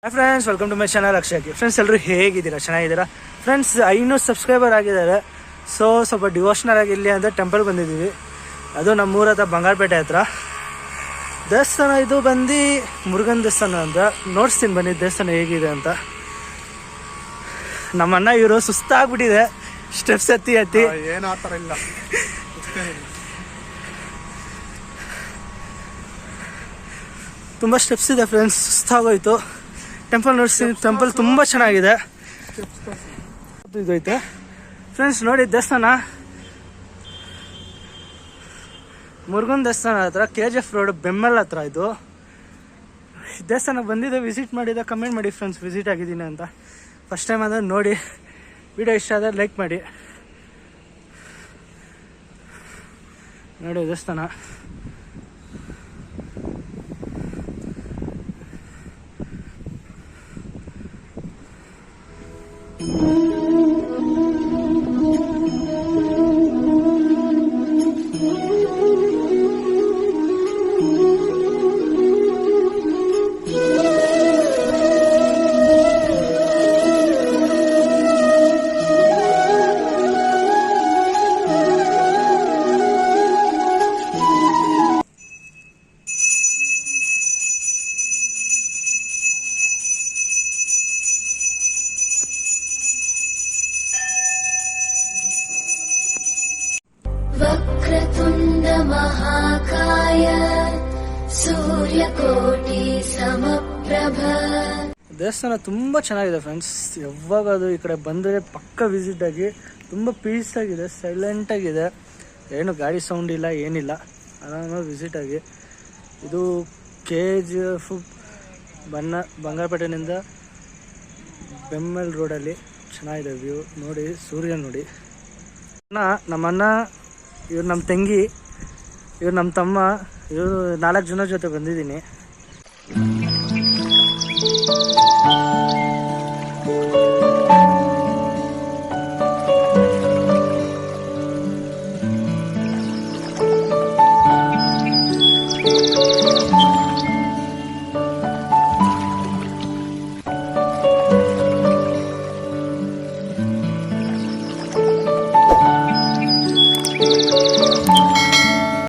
Hi friends, welcome to my channel Akshay. Friends ಎಲ್ಲರೂ ಹೇಗಿದ್ದೀರಾ? ಚೆನ್ನಾಗಿದ್ದೀರಾ? ಫ್ರೆಂಡ್ಸ್ 500 ಸಬ್ಸ್ಕ್ರೈಬರ್ ಆಗಿದ್ದಾರೆ. ಸ್ವಲ್ಪ ಡಿವೋಷನಲ್ ಆಗಿರಲಿ ಅಂತ ಟೆಂಪಲ್ ಬಂದಿದ್ದೀವಿ. ಅದು ನಮ್ಮೂರ ಹತ್ರ ಬಂಗಾರಪೇಟೆ ಹತ್ರ ದೇವಸ್ಥಾನ. ಇದು ಬಂದು ಮುರುಗನ್ ದೇವಸ್ಥಾನ ಅಂತ. ನೋಡ್ಸ್ತೀನಿ ಬನ್ನಿ ದೇವಸ್ಥಾನ ಹೇಗಿದೆ ಅಂತ. ನಮ್ಮ ಅಣ್ಣ ಇವರು ಸುಸ್ತಾಗ್ಬಿಟ್ಟಿದೆ ಸ್ಟೆಪ್ಸ್ ಹತ್ತಿ ಏನು ಆ ಥರ ಇಲ್ಲ. ತುಂಬ ಸ್ಟೆಪ್ಸ್ ಇದೆ ಫ್ರೆಂಡ್ಸ್, ಸುಸ್ತಾಗೋಯ್ತು. ಟೆಂಪಲ್ ನೋಡ್ತೀನಿ, ಟೆಂಪಲ್ ತುಂಬ ಚೆನ್ನಾಗಿದೆ. ಇದೈತೆ ಫ್ರೆಂಡ್ಸ್, ನೋಡಿ ದೇವಸ್ಥಾನ ಮುರುಗನ್ ದೇವಸ್ಥಾನ ಹತ್ರ KGF ರೋಡ್ ಬೆಮ್ಮಲ್ ಹತ್ರ. ಇದು ದೇವಸ್ಥಾನ ಬಂದಿದೆ, ವಿಸಿಟ್ ಮಾಡಿದೆ, ಕಮೆಂಟ್ ಮಾಡಿ ಫ್ರೆಂಡ್ಸ್ ವಿಸಿಟ್ ಆಗಿದ್ದೀನಿ ಅಂತ. ಫಸ್ಟ್ ಟೈಮ್ ಅಂದರೆ ನೋಡಿ, ವಿಡಿಯೋ ಇಷ್ಟ ಆದರೆ ಲೈಕ್ ಮಾಡಿ. ನೋಡಿ ದೇವಸ್ಥಾನ ವಕ್ರತುಂಡ ಮಹಾಕಾಯ ಸೂರ್ಯಕೋಟಿ ಸಮಪ್ರಭ. ದೇವಸ್ಥಾನ ತುಂಬ ಚೆನ್ನಾಗಿದೆ ಫ್ರೆಂಡ್ಸ್. ಯಾವಾಗಾದರೂ ಈ ಕಡೆ ಬಂದರೆ ಪಕ್ಕ ವಿಸಿಟ್ ಆಗಿ. ತುಂಬ ಪೀಸ್ ಆಗಿದೆ, ಸೈಲೆಂಟ್ ಆಗಿದೆ, ಏನು ಗಾಡಿ ಸೌಂಡ್ ಇಲ್ಲ, ಏನಿಲ್ಲ. ಆರಾಮಾಗಿ ವಿಸಿಟ್ ಆಗಿ. ಇದು KGF ಬಂಗಾರಪೇಟೆನಿಂದ ಬೆಮ್ಮಲ್ ರೋಡಲ್ಲಿ ಚೆನ್ನಾಗಿದೆ ವ್ಯೂ. ನೋಡಿ ಸೂರ್ಯ ನೋಡಿ. ನಮ್ಮಣ್ಣ, ಇವ್ರು ನಮ್ಮ ತಂಗಿ, ಇವ್ರು ನಮ್ಮ ತಮ್ಮ, ಇವರು 4 ಜನ ಜೊತೆ ಬಂದಿದ್ದೀನಿ.